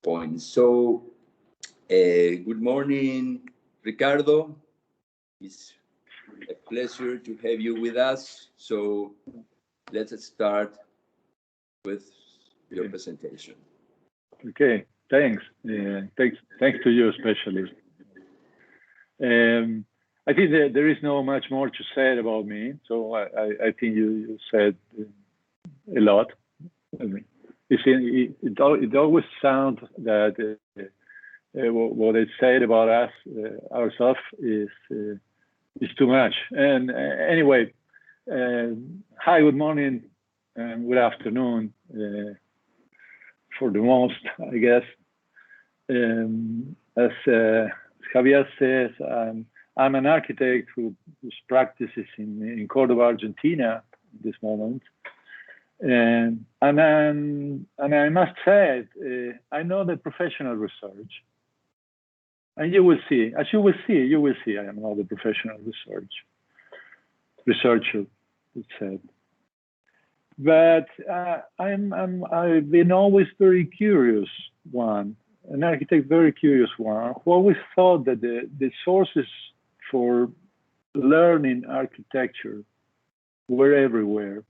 points. So, good morning, Ricardo. It's a pleasure to have you with us. So, let's start with your presentation. Okay, thanks. Thanks to you especially. I think that there is not much more to say about me. So I think you said a lot. I mean, it always sounds that what they said about us ourselves is too much. And anyway, hi, good morning, and good afternoon for the most, I guess. As Javier says, I'm an architect who practices in Cordoba, Argentina at this moment. And I must say, I know the professional research. And you will see, I am not a professional researcher, it said. But I've been always very curious one, an architect very curious one, who always thought that the sources for learning architecture were everywhere.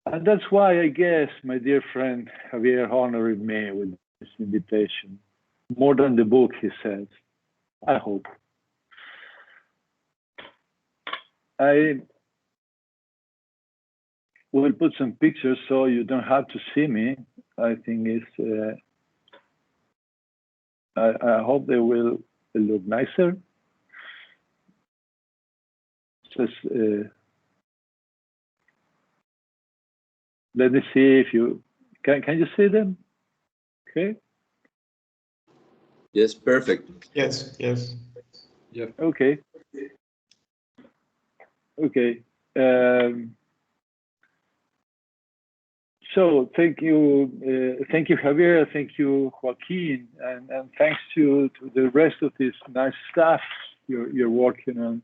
And that's why I guess my dear friend Javier honored me with this invitation. More than the book, he says, I hope. I will put some pictures so you don't have to see me. I think it's, I hope they will look nicer. Just, let me see if you, can you see them? Okay. Yes, perfect. Yes. Yeah. Okay. Okay. So thank you, Javier. Thank you, Joaquin, and thanks to the rest of this nice stuff you're working on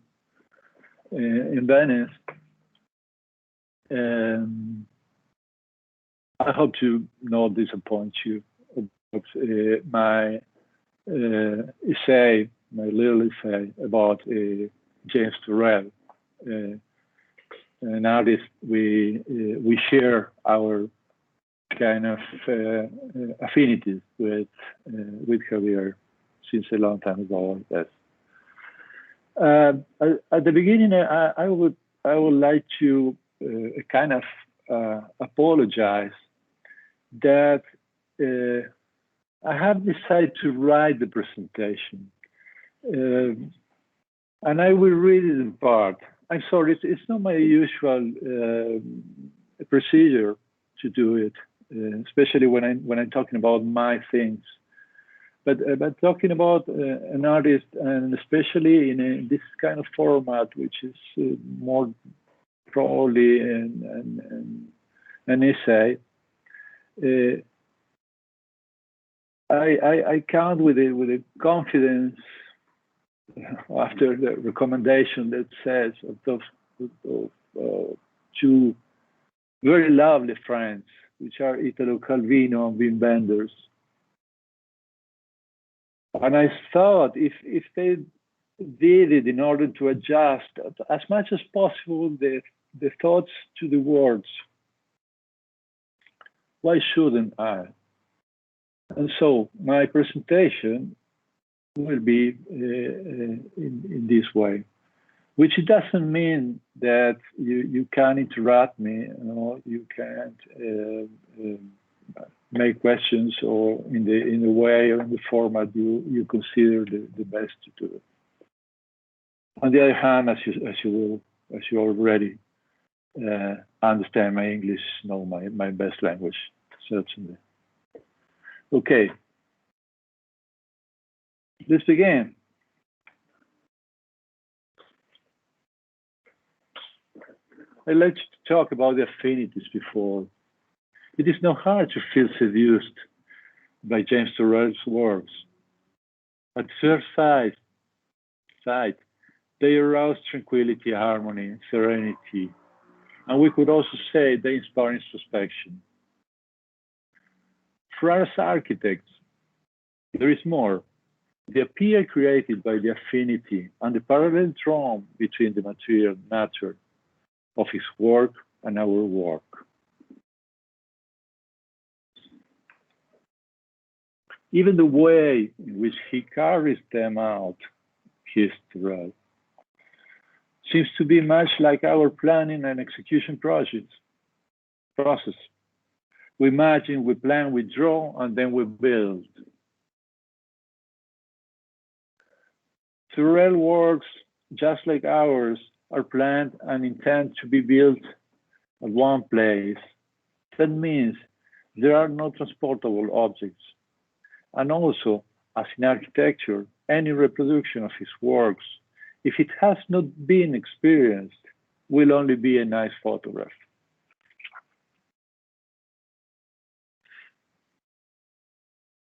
in Venice. I hope to not disappoint you. My essay, my little essay about James Turrell, an artist we share our kind of affinities with Javier since a long time ago, I guess. At the beginning, I would like to kind of apologize that I have decided to write the presentation, and I will read it in part. I'm sorry, it's not my usual procedure to do it, especially when I'm talking about my things. But talking about an artist, and especially in this kind of format, which is more probably an essay, I count with a confidence after the recommendation that says of two very lovely friends, which are Italo Calvino and Wim Wenders. And I thought if they did it in order to adjust as much as possible the thoughts to the words, why shouldn't I? And so my presentation will be in this way, which doesn't mean that you can interrupt me, or you can't make questions, or in the way or in the format you consider the best to do it. On the other hand, as you already understand, my English is not my best language, certainly. Okay, let's begin. I'd like to talk about the affinities before. It is not hard to feel seduced by James Turrell's works. At first sight, they arouse tranquility, harmony, serenity, and we could also say they inspire introspection. For us architects, there is more. The appeal created by the affinity and the parallel drawn between the material nature of his work and our work. Even the way in which he carries them out, his Turrell, seems to be much like our planning and execution process. We imagine, we plan, we draw, and then we build. Turrell works, just like ours, are planned and intend to be built at one place. That means there are no transportable objects. And also, as in architecture, any reproduction of his works, if it has not been experienced, will only be a nice photograph.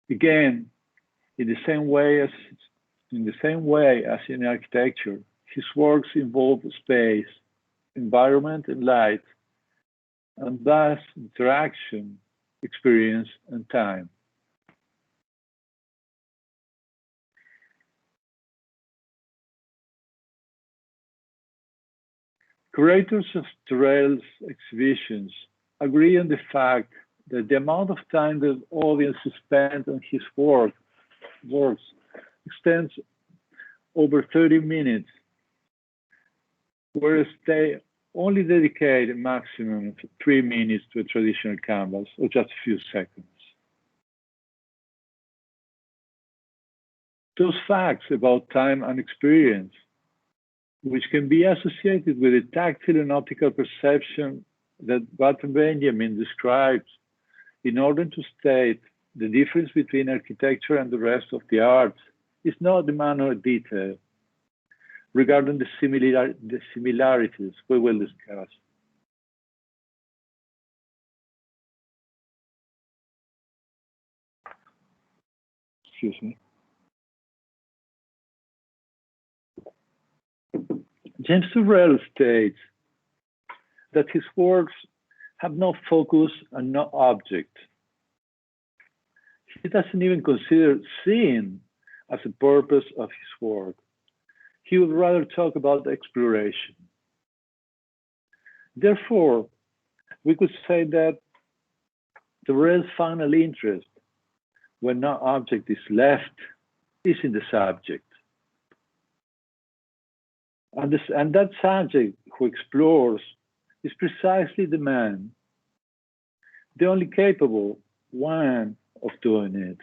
Again, in the same way as in architecture, his works involve space, environment, and light, and thus interaction, experience, and time. Curators of Turrell's exhibitions agree on the fact that the amount of time the audience spent on his works extends over 30 minutes, whereas they only dedicate a maximum of 3 minutes to a traditional canvas, or just a few seconds. Those facts about time and experience, which can be associated with the tactile and optical perception that Walter Benjamin describes in order to state the difference between architecture and the rest of the arts, is not a minor detail. Regarding the similarities, we will discuss. Excuse me. James Turrell states that his works have no focus and no object. He doesn't even consider seeing as a purpose of his work. He would rather talk about exploration. Therefore, we could say that Turrell's final interest, when no object is left, is in the subject. And that subject who explores is precisely the man, the only capable one of doing it.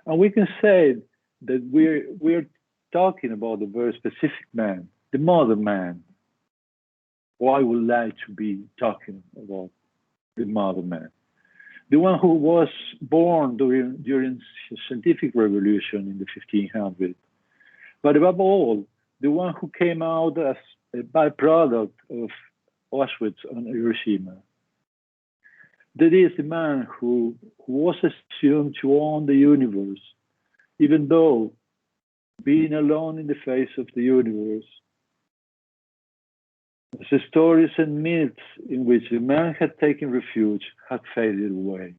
And we can say that we're talking about a very specific man, the modern man. Why would like to be talking about the modern man? The one who was born during the scientific revolution in the 1500s, but above all, the one who came out as a byproduct of Auschwitz and Hiroshima. That is the man who was assumed to own the universe, even though being alone in the face of the universe. The stories and myths in which the man had taken refuge had faded away.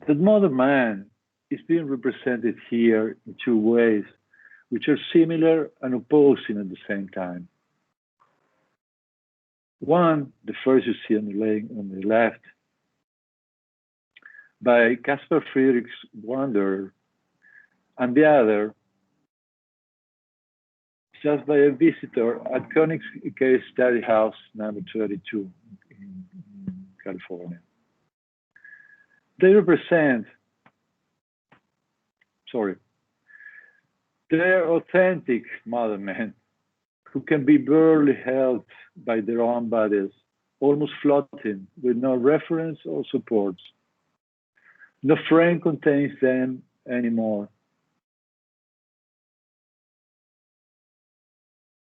That modern man is being represented here in two ways, which are similar and opposing at the same time. One, the first you see on the left, by Caspar Friedrich Wanderer, and the other, just by a visitor at Koenig's Case Study House number 32 in California. They represent, they're authentic modern men who can be barely held by their own bodies, almost floating with no reference or supports. No frame contains them anymore.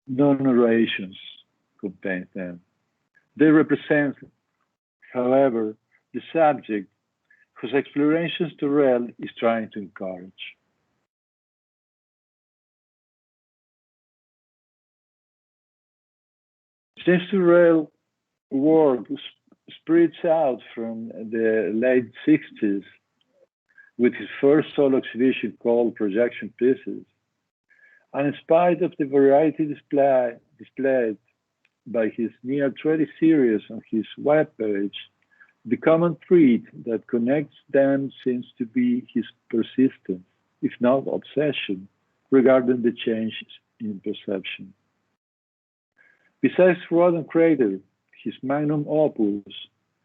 No narrations contain them. They represent, however, the subject whose explorations Turrell is trying to encourage. James Turrell work spreads out from the late 60s with his first solo exhibition called Projection Pieces. And in spite of the variety displayed by his near 20 series on his webpage, the common thread that connects them seems to be his persistence, if not obsession, regarding the changes in perception. Besides Rodin Crater, his magnum opus,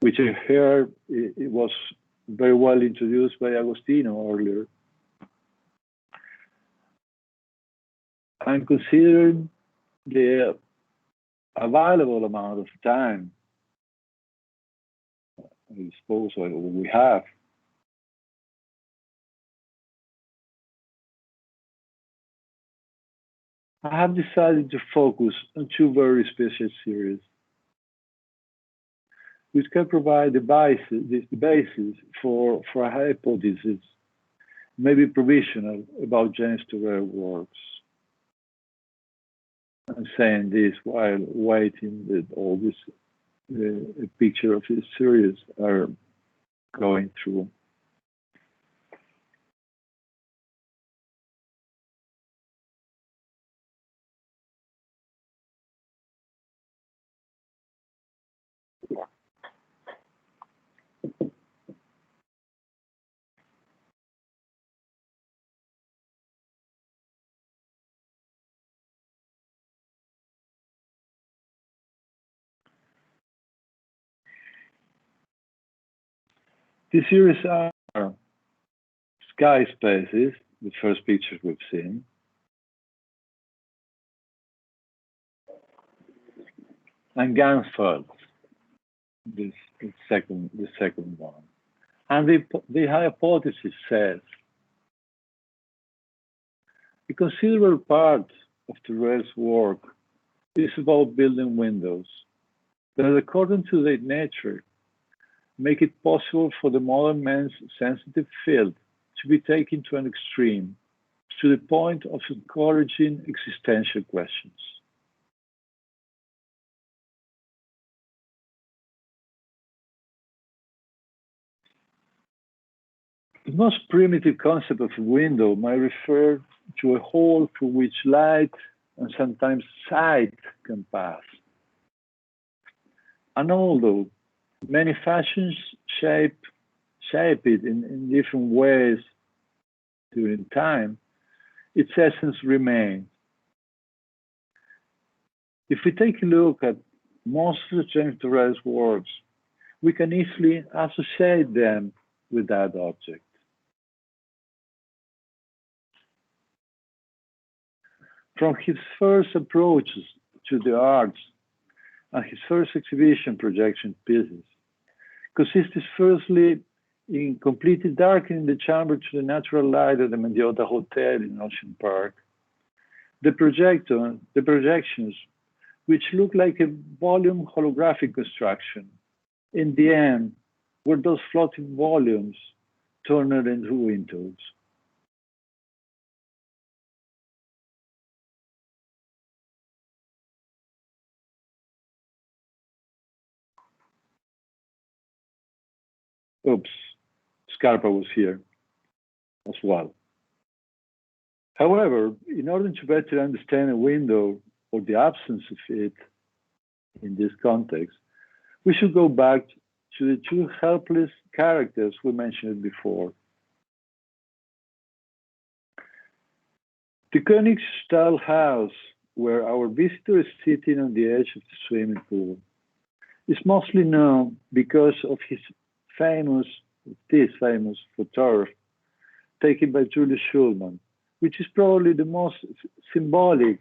which I heard it was very well introduced by Agostino earlier, and considering the available amount of time, I suppose we have, I have decided to focus on two very special series, which can provide the basis for a hypothesis, maybe provisional, about James Turrell works. I'm saying this while waiting that all this picture of this series are going through. These series are sky spaces, the first pictures we've seen, and gunfights, the second one. And the hypothesis says a considerable part of Turrell's work is about building windows that, according to their nature, make it possible for the modern man's sensitive field to be taken to an extreme, to the point of encouraging existential questions. The most primitive concept of a window might refer to a hole through which light and sometimes sight can pass. And although many fashions shape it in different ways during time, its essence remains. If we take a look at most of James Turrell's works, we can easily associate them with that object. From his first approaches to the arts and his first exhibition, Projection Pieces, consisted firstly in completely darkening the chamber to the natural light of the Mendiota Hotel in Ocean Park. The projections, which looked like a volume holographic construction, in the end were those floating volumes turned into windows. Oops, Scarpa was here as well. However, in order to better understand a window or the absence of it in this context, we should go back to the two helpless characters we mentioned before. The Königsstall house, where our visitor is sitting on the edge of the swimming pool, is mostly known because of this famous photograph taken by Julius Schulman, which is probably the most symbolic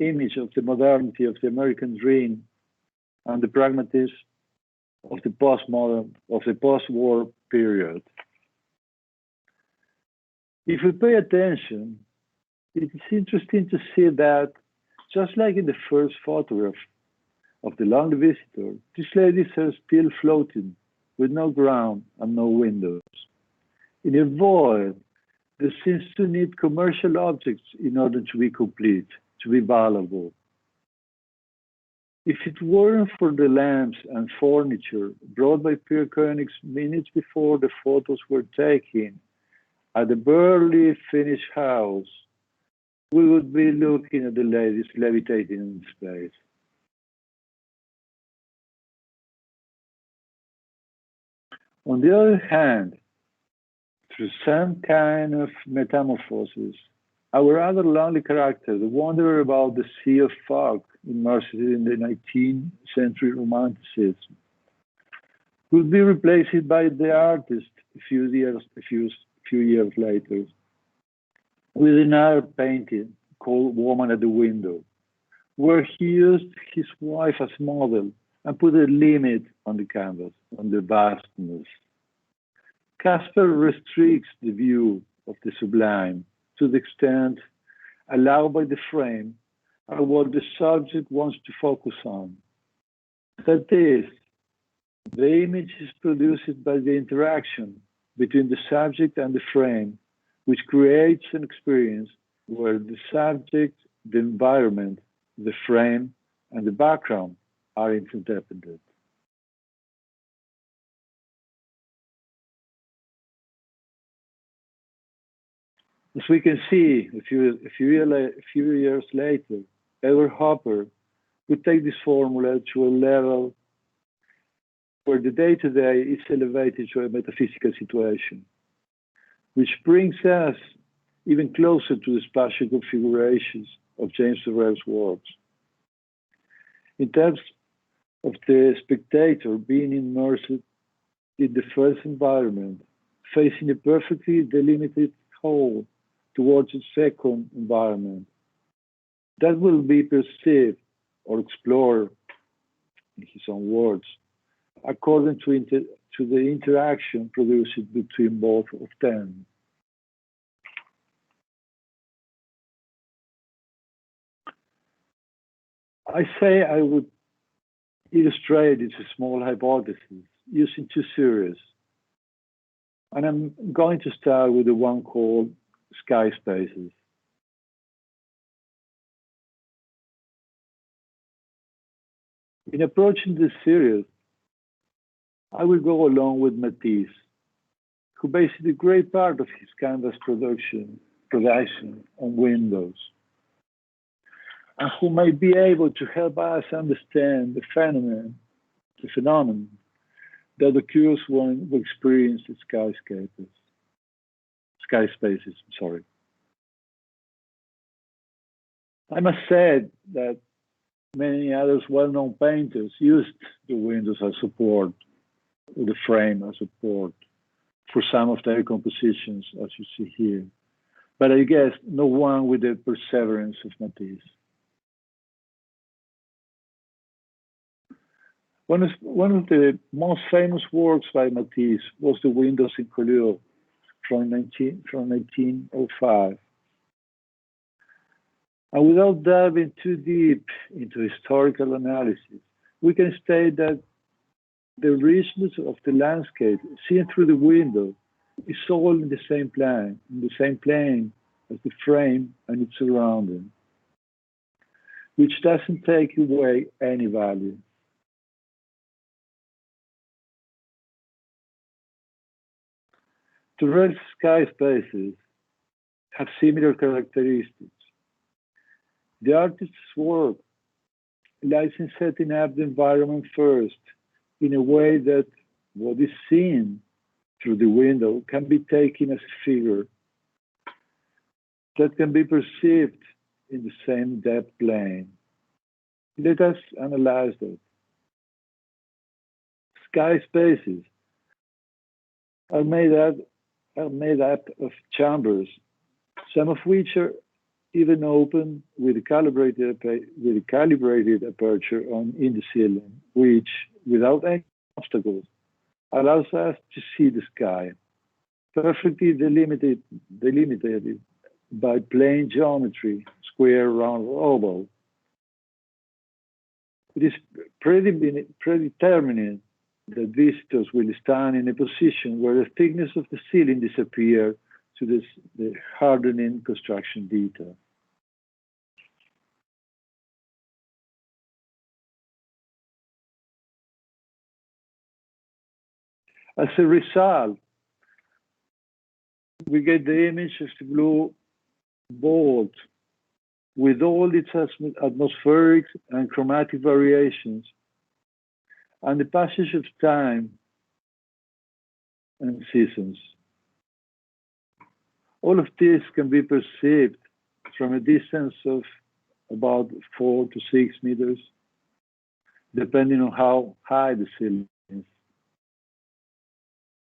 image of the modernity of the American dream and the pragmatism of the post-war period. If we pay attention, it is interesting to see that, just like in the first photograph of the lonely visitor, these ladies are still floating with no ground and no windows, in a void that seems to need commercial objects in order to be complete, to be valuable. If it weren't for the lamps and furniture brought by pyrotechnics minutes before the photos were taken at the barely finished house, we would be looking at the ladies levitating in space. On the other hand, through some kind of metamorphosis, our other lonely character, the wanderer about the sea of fog, immersed in the 19th century romanticism, would be replaced by the artist a few years later with another painting called Woman at the Window, where he used his wife as model and put a limit on the canvas, on the vastness. Casper restricts the view of the sublime to the extent allowed by the frame and what the subject wants to focus on. That is, the image is produced by the interaction between the subject and the frame, which creates an experience where the subject, the environment, the frame, and the background are interdependent. As we can see, a few years later, Edward Hopper would take this formula to a level where the day-to-day is elevated to a metaphysical situation, which brings us even closer to the spatial configurations of James Turrell's works. In terms of the spectator being immersed in the first environment, facing a perfectly delimited whole towards a second environment, that will be perceived or explored, in his own words, according to the interaction produced between both of them. I say I would illustrate it with small hypotheses using two series. And I'm going to start with the one called Sky Spaces. In approaching this series, I will go along with Matisse, who based a great part of his canvas production on windows, and who may be able to help us understand the phenomenon that occurs when we experience the sky spaces. Sorry. I must say that many others well-known painters used the windows as support, the frame as support for some of their compositions, as you see here. But I guess no one with the perseverance of Matisse. One of the most famous works by Matisse was the Windows in Collioure from 1905. And without diving too deep into historical analysis, we can state that the richness of the landscape seen through the window is all in the same plane as the frame and its surrounding, which doesn't take away any value. Turrell's sky spaces have similar characteristics. The artist's work lies in setting up the environment first in a way that what is seen through the window can be taken as a figure that can be perceived in the same depth plane. Let us analyze that. Sky spaces are made up of chambers, some of which are even open with a calibrated aperture in the ceiling, which, without any obstacles, allows us to see the sky, perfectly delimited by plane geometry, square, round, or oval. It is predetermined that visitors will stand in a position where the thickness of the ceiling disappears to the hardening construction detail. As a result, we get the image of the blue bolt with all its atmospheric and chromatic variations, and the passage of time and seasons. All of this can be perceived from a distance of about 4 to 6 meters, depending on how high the ceiling is.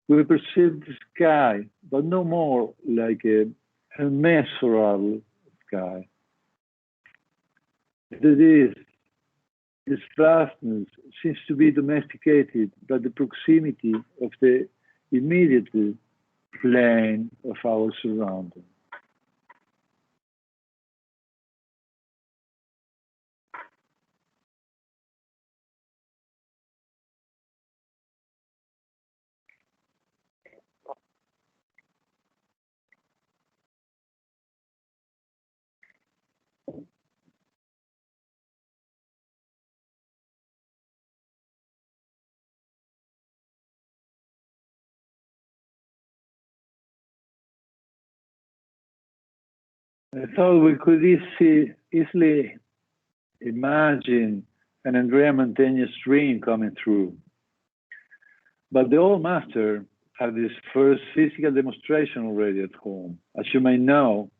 We perceive the sky, but no more like a immeasurable sky. That is, its vastness seems to be domesticated by the proximity of the immediate plane of our surroundings. I thought we could easily imagine an Andrea Mantegna stream coming through. But the old master had his first physical demonstration already at home. As you may know,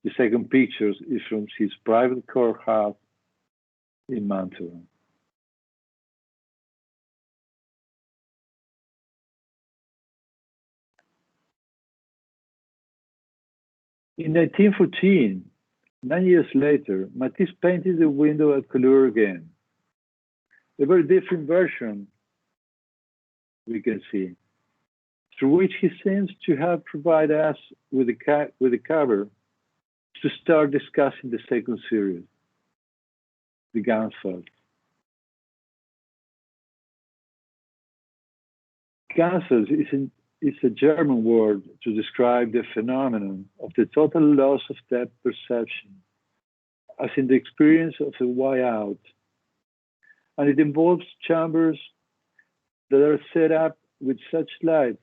the second picture is from his private courthouse in Mantua. In 1914, 9 years later, Matisse painted the window at color again. A very different version, we can see, through which he seems to have provided us with a cover to start discussing the second series, the Ganzfeld. Ganzfeld is a German word to describe the phenomenon of the total loss of depth perception, as in the experience of a whiteout. And it involves chambers that are set up with such light,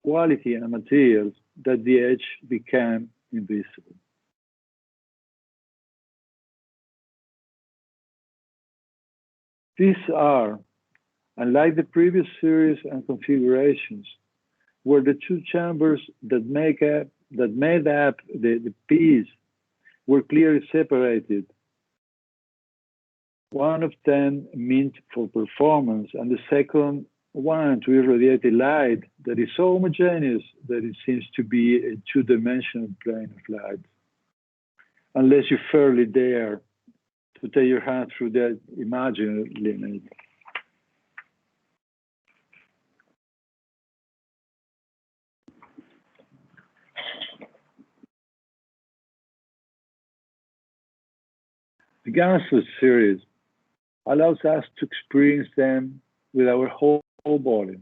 quality, and materials that the edge became invisible. These are, unlike the previous series and configurations, where the two chambers that made up the piece were clearly separated. One of them meant for performance, and the second one to irradiate a light that is so homogeneous that it seems to be a two-dimensional plane of light, unless you fairly dare to take your hand through that imaginary limit. The Ganzfeld series allows us to experience them with our whole body,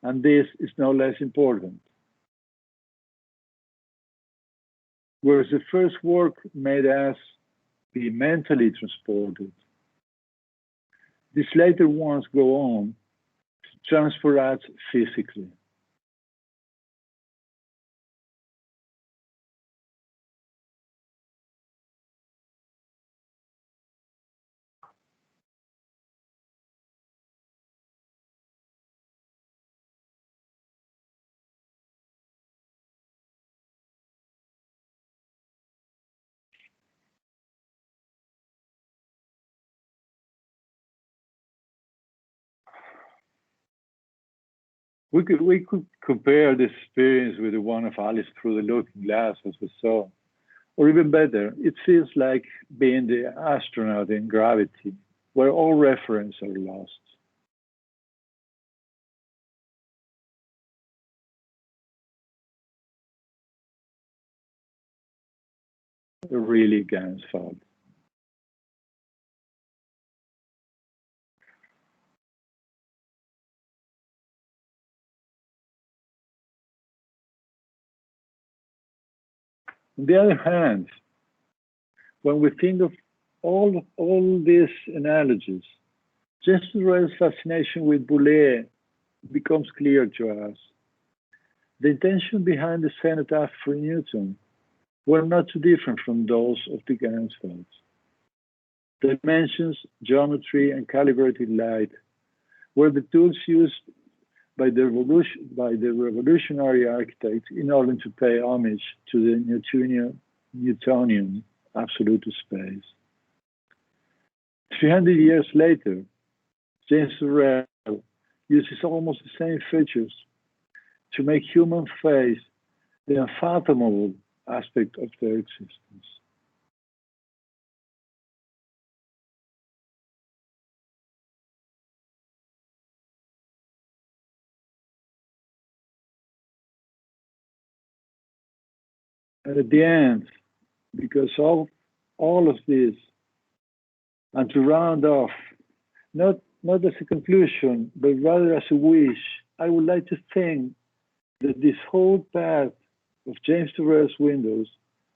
and this is no less important. Whereas the first work made us be mentally transported, these later ones go on to transport us physically. We could compare this experience with the one of Alice through the looking glass, as we saw. Or even better, it feels like being the astronaut in Gravity, where all reference are lost. Really Ganzfeld. On the other hand, when we think of all these analogies, just to raise fascination with Boulez becomes clear to us. The intention behind the cenotaph for Newton were not too different from those of the Ganzfelds. Dimensions, geometry, and calibrated light were the tools used by the revolutionary architects in order to pay homage to the Newtonian absolute space. 300 years later, James Turrell uses almost the same features to make human face the unfathomable aspect of their existence. And at the end, because of all of this, and to round off, not as a conclusion, but rather as a wish, I would like to think that this whole path of James Turrell's windows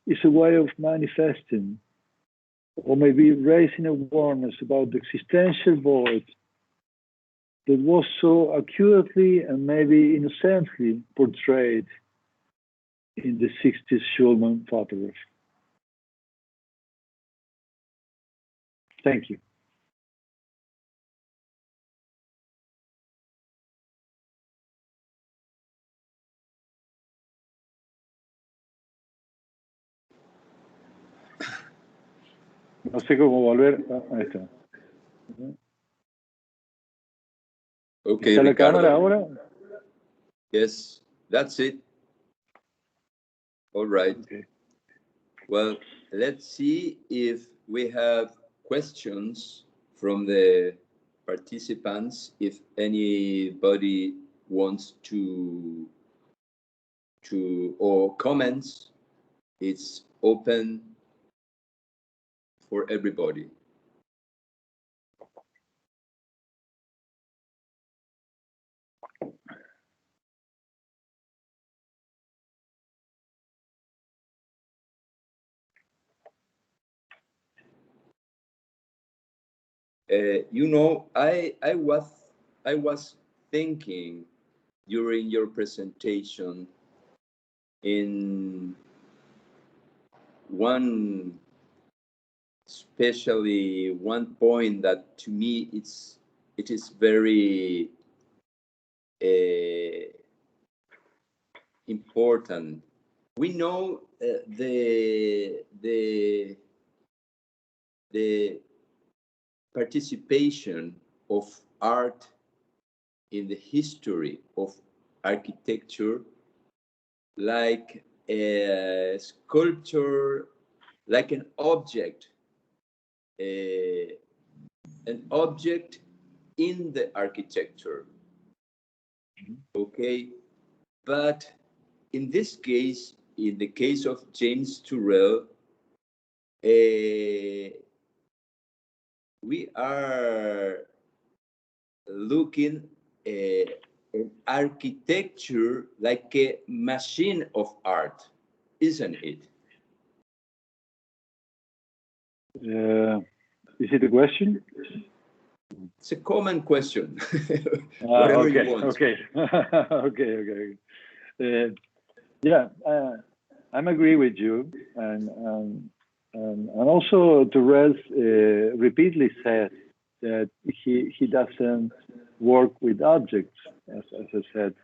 is a way of manifesting, or maybe raising awareness about the existential void that was so accurately and maybe innocently portrayed in the 60s Schulman photograph. Thank you. No sé cómo volver. Ahí está. Okay, ¿Está la Ricardo. cámara ahora? Yes, that's it. All right. Okay. Well, let's see if we have questions from the participants, if anybody wants to or comments. It's open for everybody. You know, I was thinking during your presentation in one, especially one point that to me it is very important. We know the participation of art in the history of architecture, like a sculpture, like an object in the architecture. Okay, but in this case, in the case of James Turrell, we are looking at architecture like a machine of art, isn't it? Is it a question? It's a common question. Whatever okay, you want. Okay. Okay. Yeah, I'm agree with you, and also Turrell repeatedly said that he doesn't work with objects, as I said.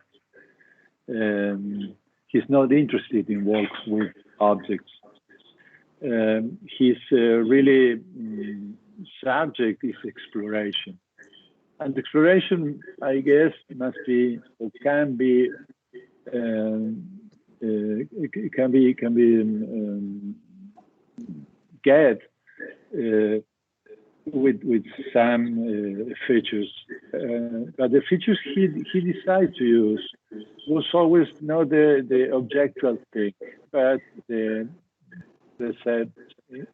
He's not interested in work with objects. His really subject is exploration, and exploration, I guess, must be or can be. It can be get with some features, but the features he decided to use was always not the objectual thing, but the said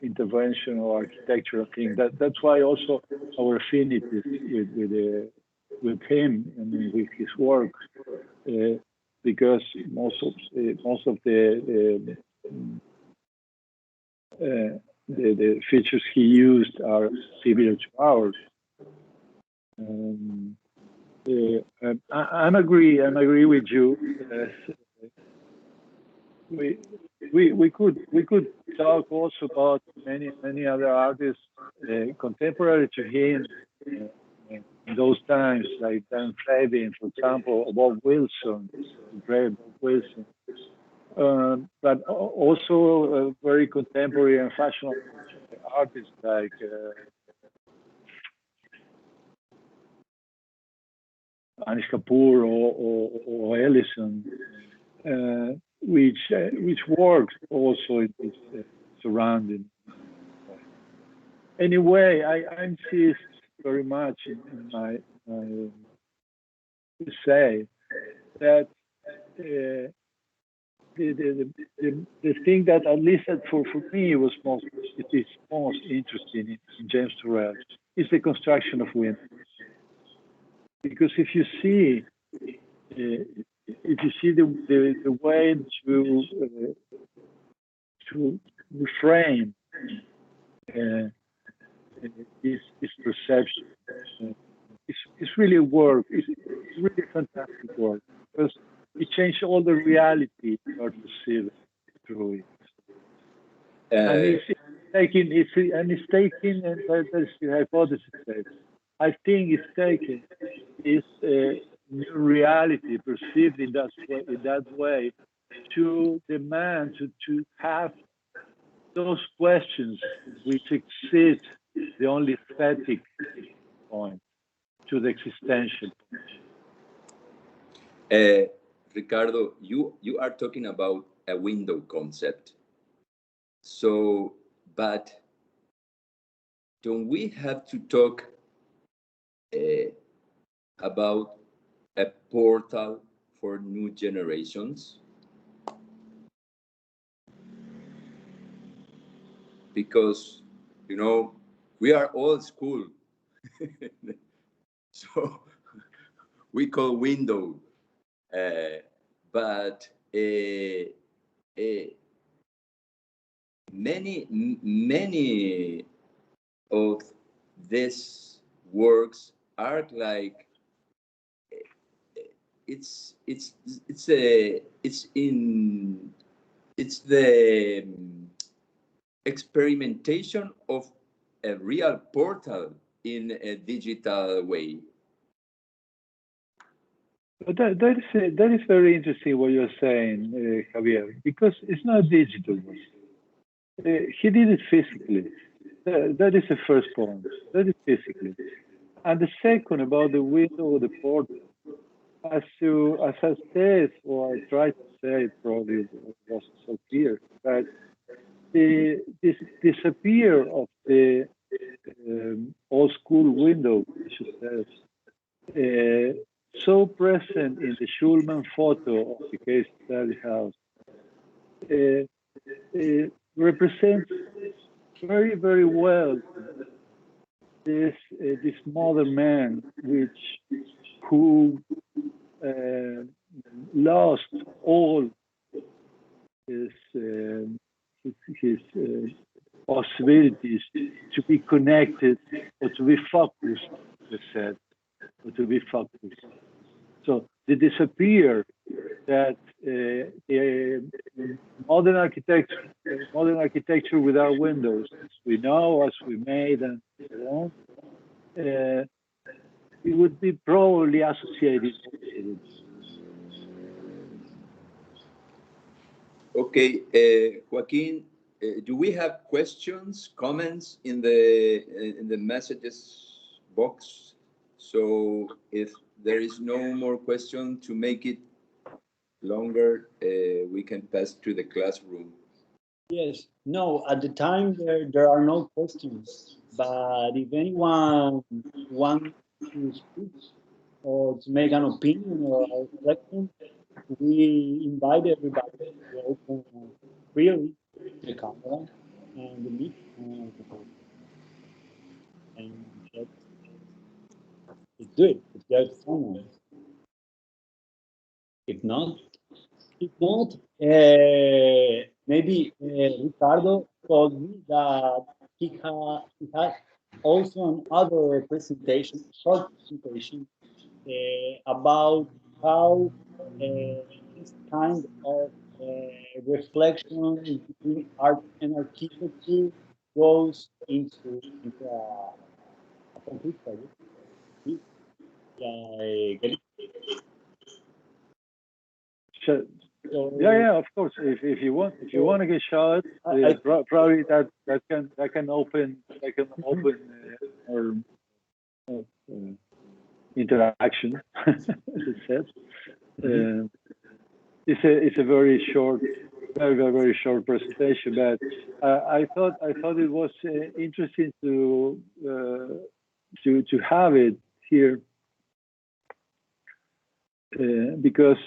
intervention or architectural thing. That's why also our affinity with him and with his work. Because most of the features he used are similar to ours. I'm agree with you. We could talk also about many other artists contemporary to him in those times, like Dan Flavin, for example, or Bob Wilson, the great Bob Wilson. But also very contemporary and fashionable artists like Anish Kapoor or Ellison, which works also in this surrounding. Anyway, I insist very much in my to say that the thing that at least for me was most interesting in James Turrell is the construction of windows. Because if you see the way to reframe this perception, it's really work. It's really fantastic work because it changed all the reality you are perceiving through it. And it's taking, and that's the hypothesis. I think it's taking this new reality perceived in that way to demand to have those questions which exceed the only aesthetic point to the existential point. Ricardo, you are talking about a window concept. So, but don't we have to talk about a portal for new generations? Because, you know, we are old school. So we call window, but many of these works are like it's the experimentation of a real portal in a digital way. But that is very interesting what you're saying, Javier, because it's not digital. He did it physically. That is the first point. That is physically. And the second about the window or the portal, as I said, or I tried to say, probably it wasn't so clear, that this disappear of the old school window, I should say, so present in the Schulman photo of the case study house, represents very, very well this modern man, who lost all his possibilities to be connected or to be focused, they said, or to be focused. So the disappear that modern architecture without windows, as we know, as we made, and so on, it would be probably associated. Okay, Joaquin, do we have questions, comments in the messages box? So if there is no more question to make it longer, we can pass to the classroom. Yes, no, at the time there are no questions, but if anyone wants to speak or to make an opinion or a reflection, we invite everybody to open really the camera and the mic and let's do it. If there's someone. If not, maybe Ricardo told me that he had also another presentation, short presentation about how this kind of reflection between art and architecture goes into a complete project. Like, So, so yeah, of course. If you want to get shot, probably that can open our interaction, as it says. It's a very short, very short presentation, but I thought it was interesting to have it here because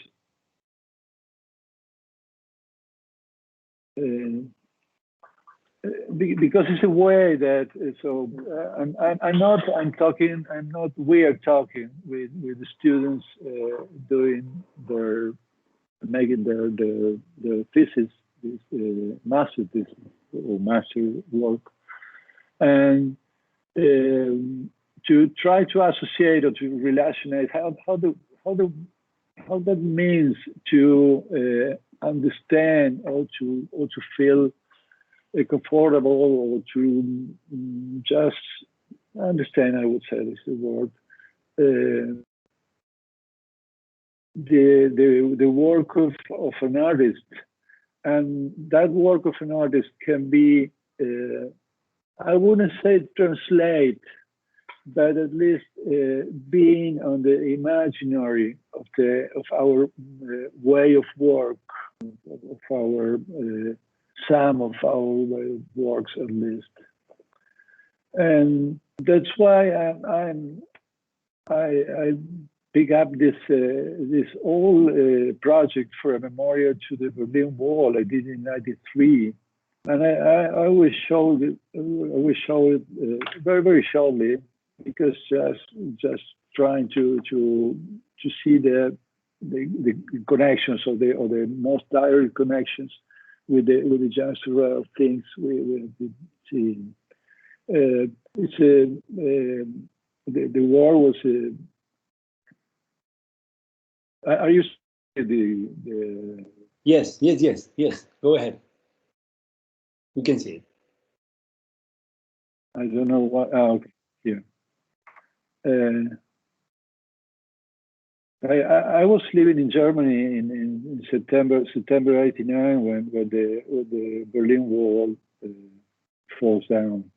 it's a way that we are talking with the students doing making their thesis, this master thesis or master work, and to try to associate or to relationate how that means to understand or to feel comfortable or to just understand. I would say this is the word. The work of an artist, and that work of an artist can be, I wouldn't say translate, but at least being on the imaginary of our way of work, of our some of our works at least, and that's why I pick up this old project for a memorial to the Berlin Wall I did in '93, and I always show it. Very shortly, because just trying to see the connections or the most direct connections with the James Turrell things we have been seeing. It's the war was. Are you the? Yes. Go ahead. We can see it. I don't know what. Okay, here. I was living in Germany in September '89 when the Berlin Wall falls down,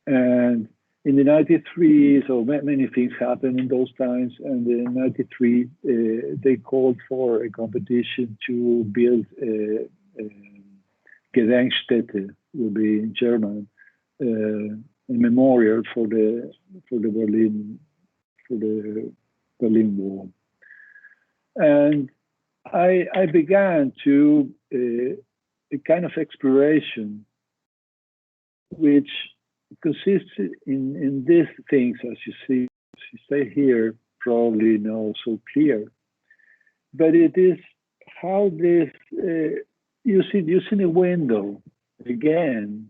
and in the '93, so many things happened in those times, and in '93 they called for a competition to build a Gedenkstätte, will be in German, a memorial for the Berlin Wall. And I began to a kind of exploration which consists in these things, as you see, as you say here, probably not so clear. But it is how this, using a window again,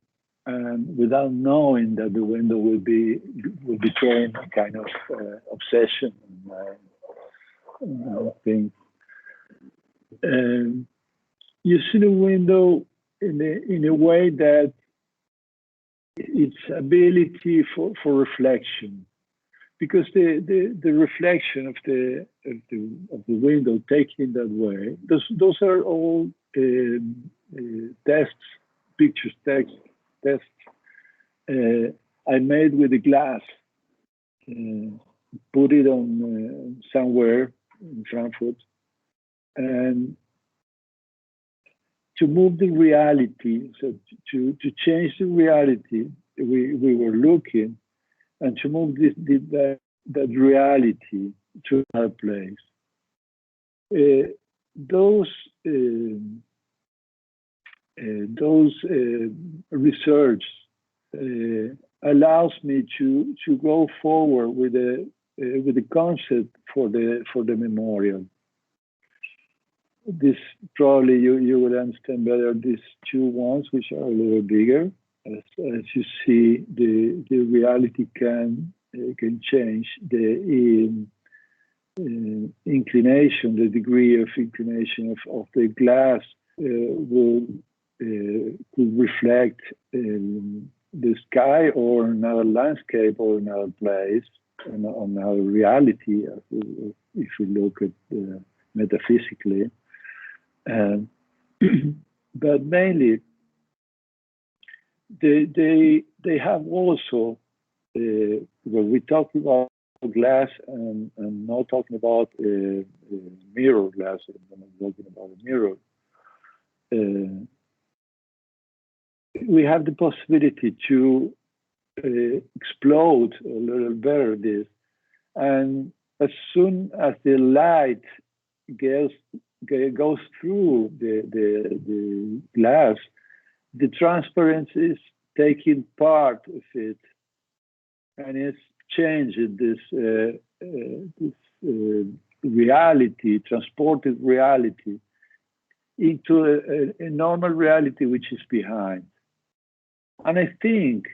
without knowing that the window will become a kind of obsession thing. You see the window in a way that its ability for reflection, because the reflection of the window taken that way, those are all tests, pictures, tests I made with the glass, put it on somewhere in Frankfurt, and to move the reality, so to change the reality we were looking, and to move that reality to our place. Those research allows me to go forward with the concept for the memorial. This probably you will understand better. These two ones, which are a little bigger, as you see, the reality can can change the inclination, the degree of inclination of the glass could reflect the sky or another landscape or another place, on another reality, if we look at metaphysically. But mainly, they have also, when we talk about glass and not talking about mirror glass, I'm not talking about a mirror, we have the possibility to explode a little better this. And as soon as the light goes through the glass, the transparency is taking part of it, and it's changing this reality, transported reality, into a normal reality which is behind. And I think,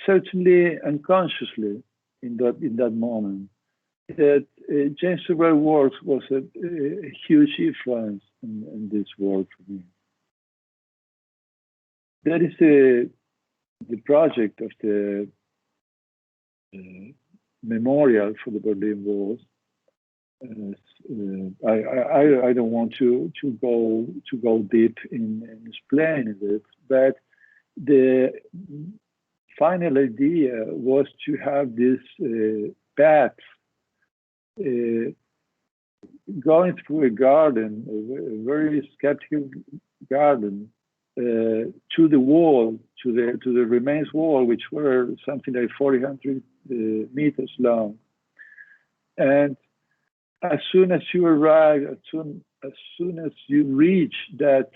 certainly unconsciously in that moment, that James Turrell work was a huge influence in this work for me. That is the project of the memorial for the Berlin Wall. I don't want to go deep in explaining it, but the final idea was to have this path going through a garden, a very skeptical garden, to the wall, to the remains wall, which were something like 400 meters long. And as soon as you arrive, as soon as you reach that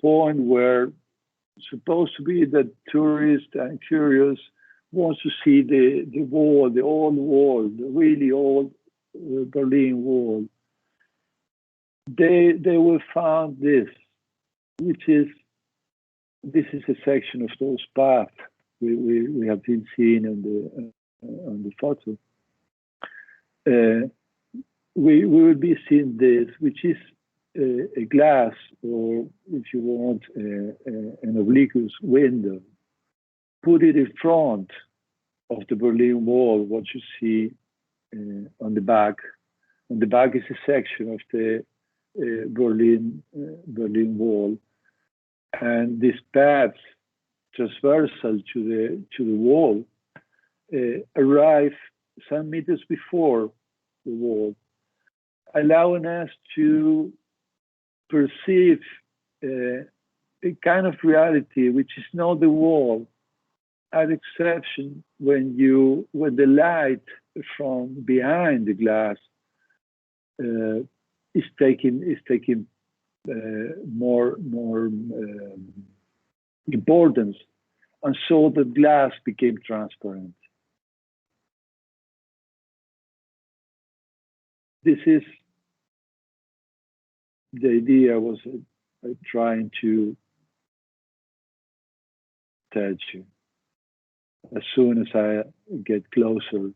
point where supposed to be that tourist and curious wants to see the wall, the old wall, the really old Berlin Wall, they will find this, which is a section of those paths we have been seeing on the photo. We will be seeing this, which is a glass, or if you want, an obliquous window. Put it in front of the Berlin Wall, what you see on the back. On the back is a section of the Berlin Wall, and this path transversal to the wall arrive some meters before the wall, allowing us to perceive a kind of reality which is not the wall, at exception when the light from behind the glass is taking more importance, and so the glass became transparent. This is the idea was trying to touch you. As soon as I get closer,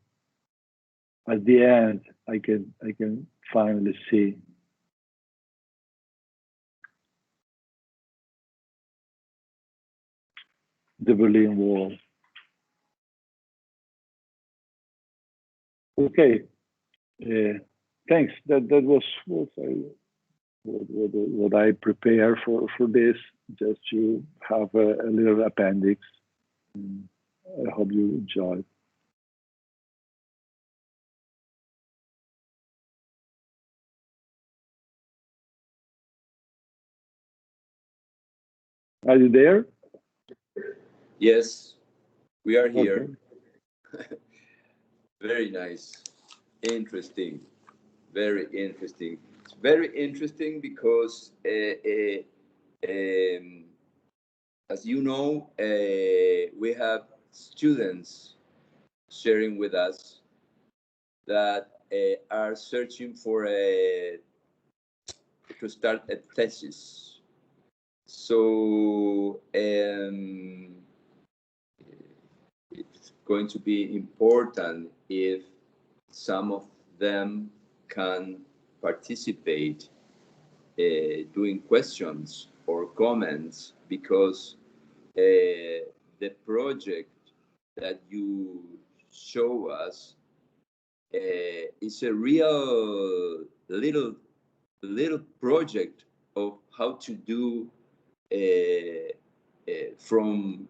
at the end, I can finally see the Berlin Wall. Okay, thanks. That was what I prepare for this, just to have a little appendix. I hope you enjoy. Are you there? Yes, we are here. Okay. Very nice. Interesting. Very interesting. It's very interesting because, as you know, we have students sharing with us that are searching for to start a thesis. So going to be important if some of them can participate doing questions or comments, because the project that you show us is a real little project of how to do from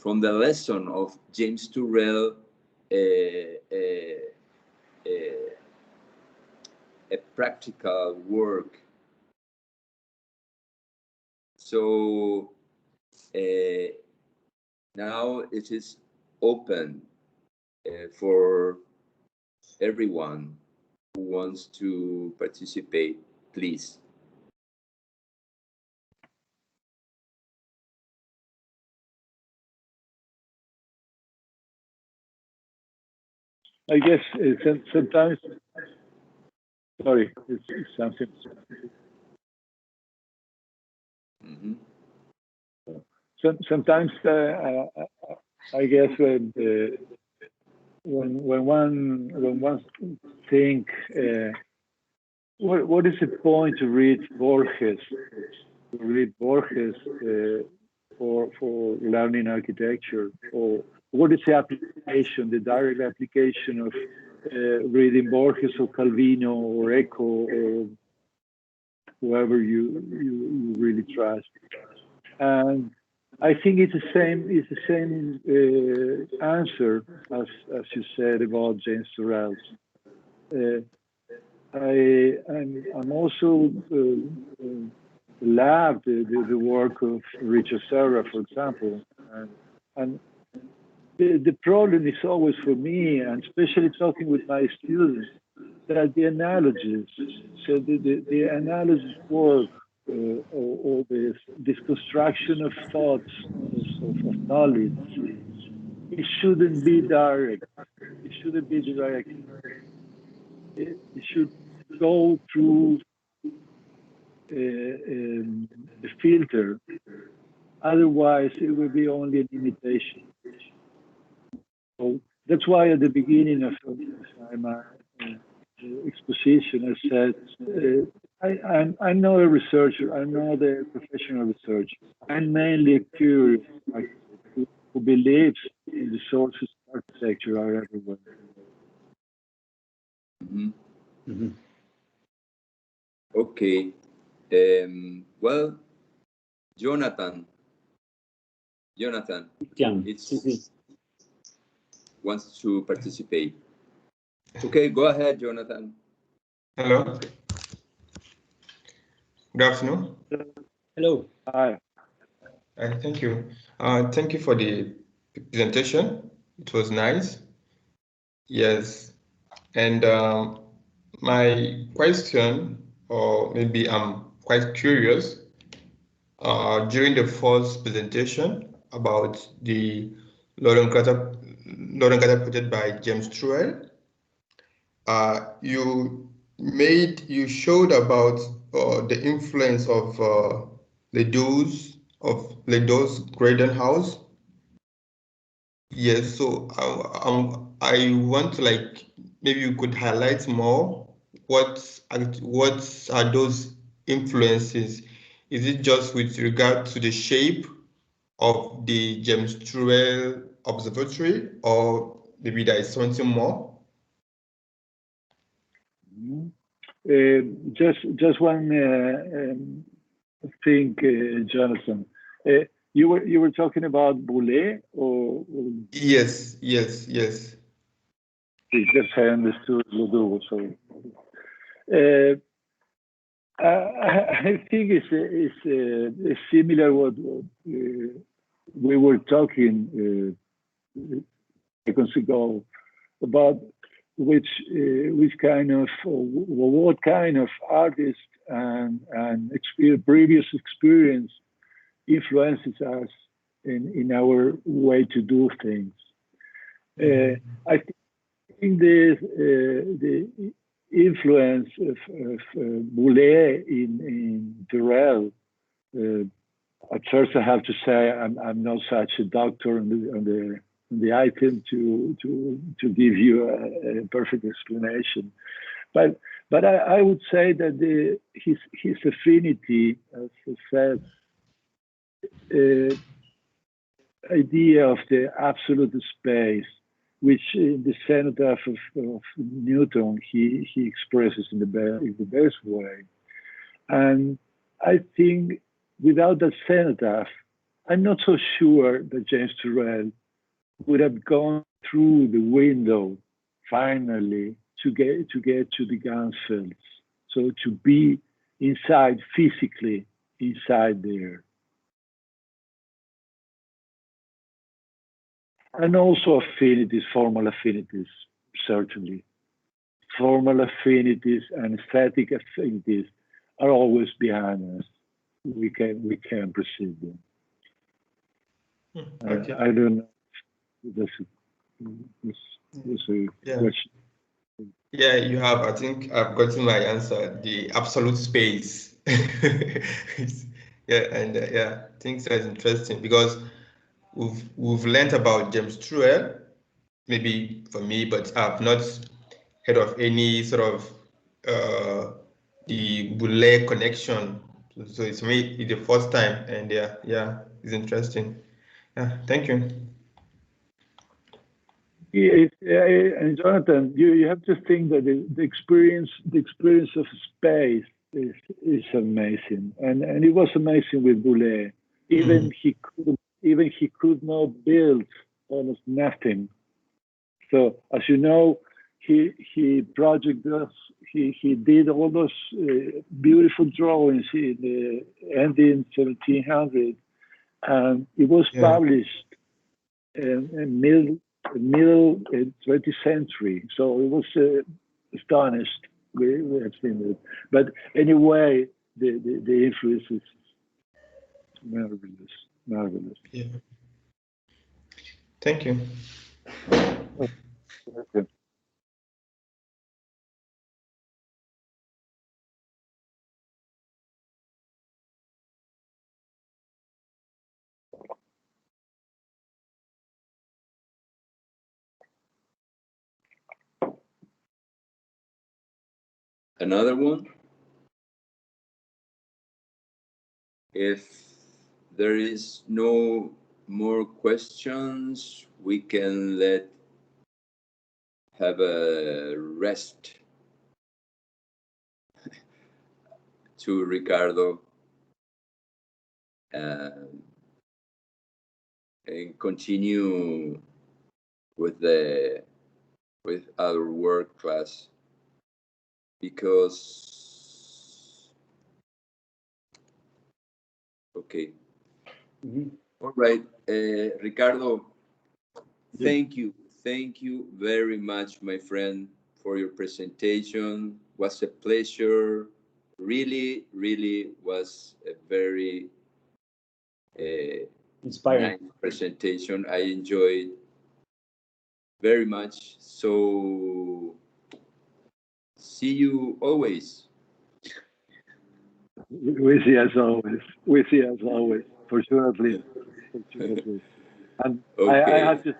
the lesson of James Turrell, a practical work. So now it is open for everyone who wants to participate, please. I guess sometimes, sorry, it's something. Mm-hmm. Sometimes I guess when one think, what is the point to read Borges? For learning architecture, or what is the application, the direct application of reading Borges or Calvino or Eco or whoever you really trust? And I think it's the same answer as you said about James Turrell. I'm also love the work of Richard Serra, for example, and the problem is always for me, and especially talking with my students, that the analogies, so the analysis work or this construction of thoughts, of knowledge, it shouldn't be direct. It shouldn't be direct. It should go through a filter. Otherwise, it will be only an imitation. So that's why at the beginning of my exposition, I said, I'm not a researcher. I'm not a professional researcher. I'm mainly a curious who believes in the sources of architecture are everywhere. Mm-hmm. Mm-hmm. Okay. Well, Jonathan, it's wants to participate. Okay, go ahead, Jonathan. Hello. Good afternoon. Hello. Hi. Thank you. Thank you for the presentation. It was nice. Yes. And my question, or maybe I'm quite curious, during the first presentation about the Lorem Crater project by James Turrell, you showed about the influence of Ledoux Graydon House. Yes, so I want to maybe you could highlight more what are those influences? Is it just with regard to the shape of the James Turrell Observatory, or maybe there is something more? Just one thing, Jonathan. You were talking about Boulez, or Yes. just I understood Ledoux. So I think it's similar what we were talking seconds ago about which kind of, or what kind of artist and previous experience influences us in our way to do things. I think the influence of Boulez in Turrell. At first, I have to say I'm not such a doctor on the item to give you a perfect explanation. But I would say that his affinity, as I said, idea of the absolute space, which in the cenotaph of Newton he expresses in the best way. And I think without that cenotaph, I'm not so sure that James Turrell would have gone through the window finally to get to the gun fields. So to be inside, physically inside there. And also affinities, formal affinities, certainly. Formal affinities and aesthetic affinities are always behind us. We can perceive them. Okay. I don't know. That's a Yeah. question. Yeah, you have. I think I've gotten my answer. The absolute space. Yeah, and yeah, I think that's interesting because we've learned about James Turrell, maybe for me, but I've not heard of any sort of the Boule connection. So it's me, it's the first time, and yeah, it's interesting. Yeah, thank you. And Jonathan, you have to think that the experience of space is amazing, and it was amazing with Boule. Even he could not build almost nothing. So as you know, he did all those beautiful drawings in the ending 1700, and it was published in middle 20th century. So it was astonished. We have seen it, but anyway, the influence is marvelous. Yeah. Thank you. Okay. Another one. If there is no more questions, we can have a rest to Ricardo and continue with our work class, because okay. All right, Ricardo, thank you very much, my friend, for your presentation. Was a pleasure. Really was a very Inspiring. nice presentation. I enjoyed very much. So see you always. We see as always. Fortunately. And Okay. I have to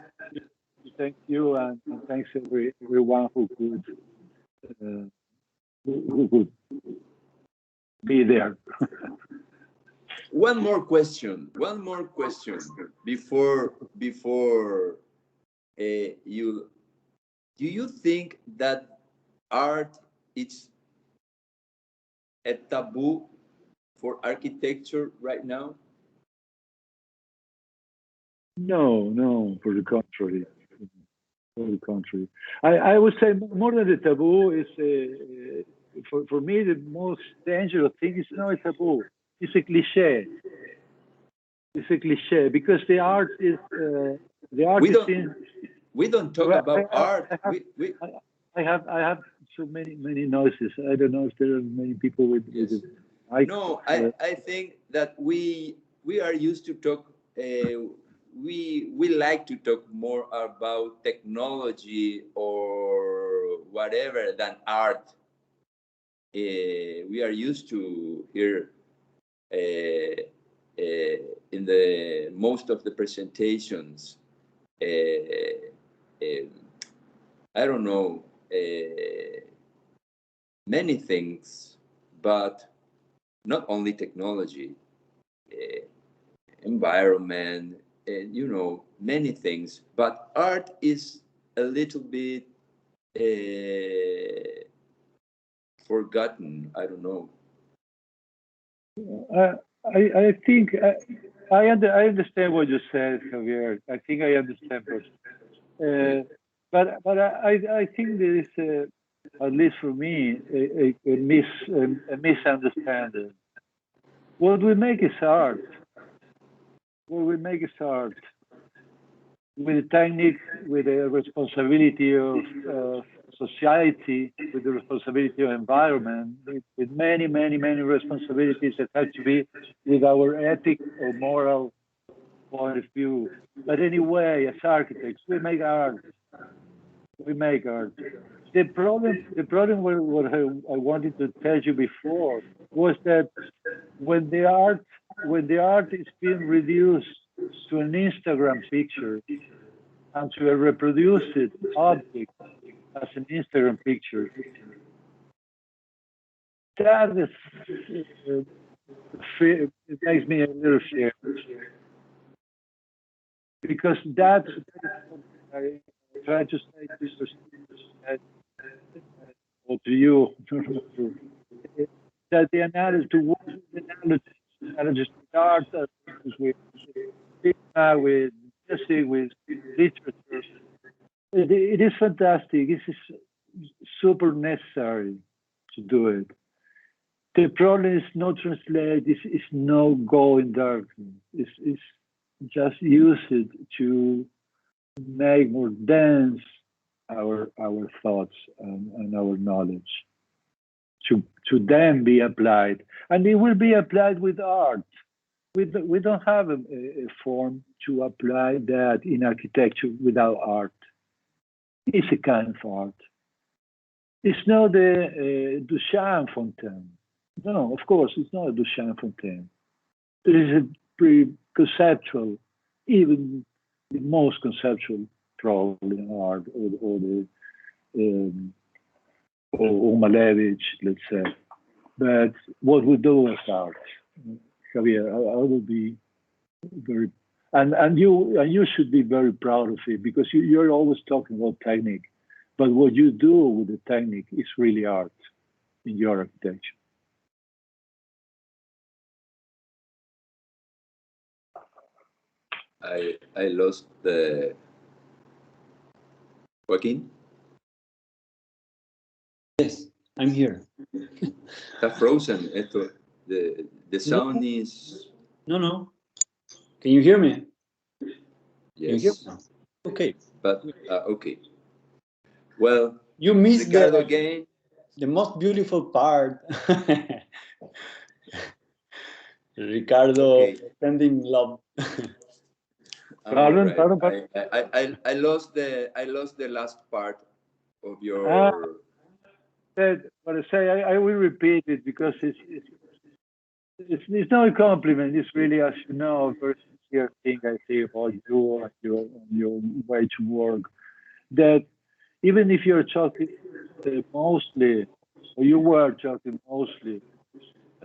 thank you and thanks everyone who could be there. One more question before you. Do you think that art is a taboo for architecture right now? No, for the contrary. For the contrary. I would say more than the taboo is, for me, the most dangerous thing is not a taboo. It's a cliche. It's a cliche because the art is we don't talk about art. I have so many noises. I don't know if there are many people with it. No, I think that we are used to talk. We like to talk more about technology or whatever than art. We are used to hear in the most of the presentations I don't know, many things, but not only technology, environment, and many things. But art is a little bit forgotten. I don't know. I think I understand what you said, Javier. I think I understand what. But I think there is, at least for me, a misunderstanding. What we make is art. What we make is art. With technique, with the responsibility of society, with the responsibility of environment, with many, many, many responsibilities that have to be with our ethic or moral point of view. But anyway, as architects, we make art. We make art. The problem what I wanted to tell you before was that when the art is being reduced to an Instagram picture and to a reproduced object as an Instagram picture, that is, it makes me a little scared, because that's I try to say this to you that the analysis to work with analysis with art, with cinema, with music, with literature. It is fantastic. It is super necessary to do it. The problem is not translate. It's no go in darkness. It's just use it to make more dense our thoughts and our knowledge to then be applied, and it will be applied with art. We don't have a form to apply that in architecture without art. It's a kind of art. It's not the Duchamp fontaine. No, of course, it's not a Duchamp fontaine. It is a pre-conceptual, even the most conceptual probably in art, or the or Malevich, let's say. But what we do with art, Javier, I will be very, and you should be very proud of it, because you're always talking about technique, but what you do with the technique is really art in your architecture. I lost the Joaquin. Yes, I'm here. Está frozen. The sound is. No. Can you hear me? Can you hear Yes. me? Okay. But okay. Well, You missed Ricardo again. the most beautiful part. Ricardo Okay. sending love. I'm all right. Pardon. I lost the last part of Ah, your. but I say I will repeat it, because it's not a compliment. It's really, as you know, a very sincere thing I say about you and your way to work. That even if you're talking mostly, or you were talking mostly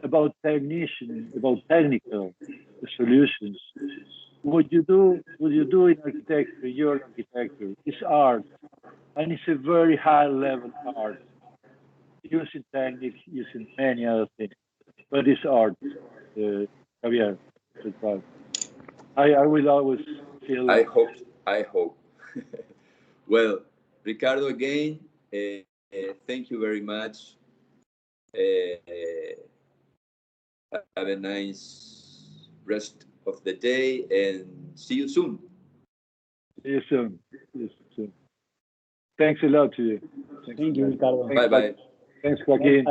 about technical solutions, what you do in architecture, your architecture, is art, and it's a very high level art, using techniques, using many other things, but it's art, Javier. That's right. I will always feel I like. hope. I hope. Well, Ricardo again. Thank you very much. Uh, have a nice rest of the day, and see you soon. See you soon. See you soon. Thanks a lot to you. Thanks, Thank you, man. Ricardo. Bye bye. Thanks, Joaquin.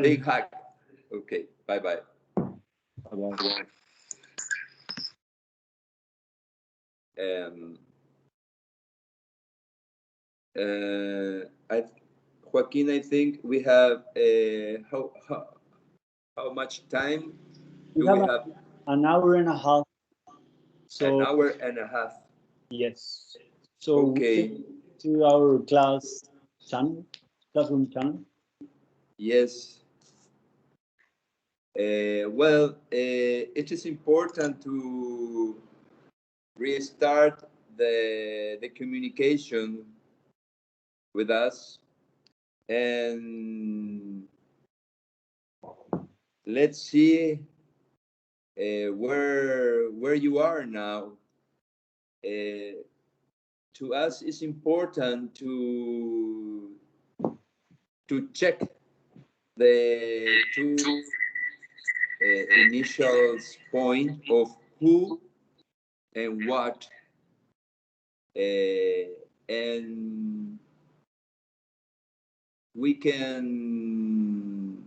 Big hack. Okay. Bye bye. Bye-bye. Um, I, Joaquin, I think we have how much time We do have we have? an hour and a half. An So hour and a half. Yes. So Okay. to our classroom channel. Yes. Well, it is important to restart the communication with us, and let's see where you are now. To us, it's important to check the two initial point of who and what, and we can